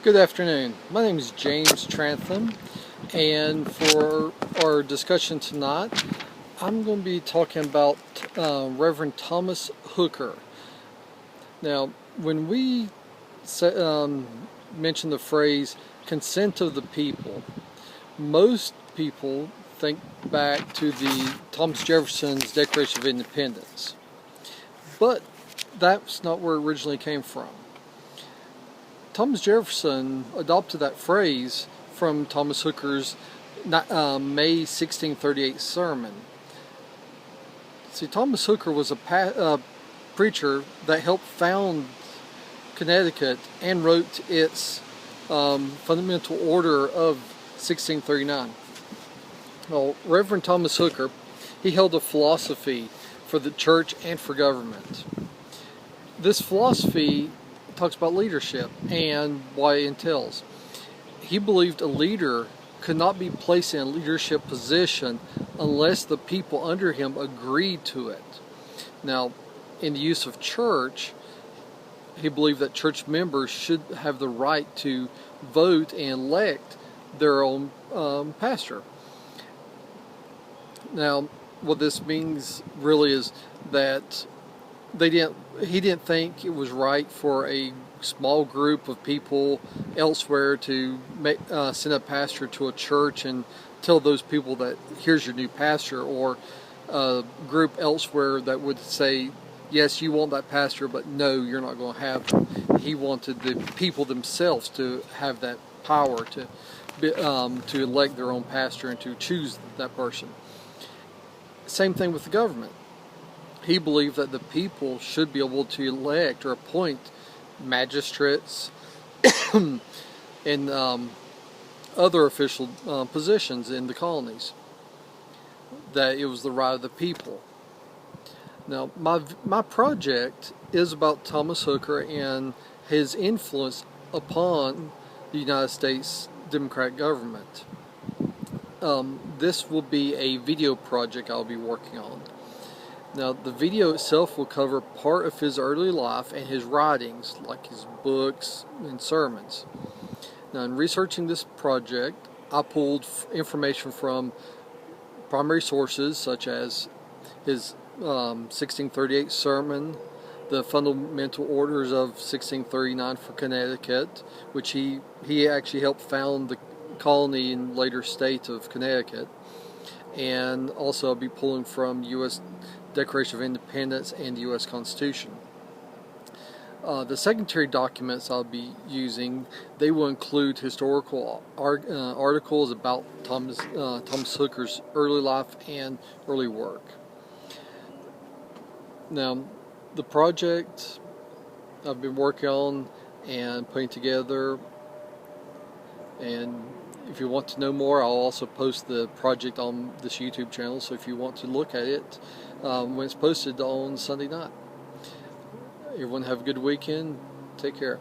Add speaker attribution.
Speaker 1: Good afternoon. My name is James Trantham, and for our discussion tonight, I'm going to be talking about Reverend Thomas Hooker. Now, when we mention the phrase consent of the people, most people think back to the Thomas Jefferson's Declaration of Independence, but that's not where it originally came from. Thomas Jefferson adopted that phrase from Thomas Hooker's May 1638 sermon. See, Thomas Hooker was a preacher that helped found Connecticut and wrote its Fundamental Order of 1639. Well, Reverend Thomas Hooker, he held a philosophy for the church and for government. This philosophy talks about leadership and what it entails. He believed a leader could not be placed in a leadership position unless the people under him agreed to it. Now, in the use of church, he believed that church members should have the right to vote and elect their own pastor. Now, what this means really is that he didn't think it was right for a small group of people elsewhere to send a pastor to a church and tell those people that here's your new pastor, or a group elsewhere that would say, yes, you want that pastor, but no, you're not going to have him. He wanted the people themselves to have that power to elect their own pastor and to choose that person. Same thing with the government. He believed that the people should be able to elect or appoint magistrates and other official positions in the colonies. That it was the right of the people. Now, my project is about Thomas Hooker and his influence upon the United States Democratic government. This will be a video project I'll be working on. Now, the video itself will cover part of his early life and his writings, like his books and sermons. Now, in researching this project, I pulled information from primary sources such as his 1638 sermon, the Fundamental Orders of 1639 for Connecticut, which he actually helped found the colony and later state of Connecticut, and also I'll be pulling from U.S. Declaration of Independence and the U.S. Constitution. The secondary documents I'll be using, they will include historical articles about Thomas Hooker's early life and early work. Now, the project I've been working on and putting together, and if you want to know more, I'll also post the project on this YouTube channel, so if you want to look at it when it's posted on Sunday night. Everyone have a good weekend. Take care.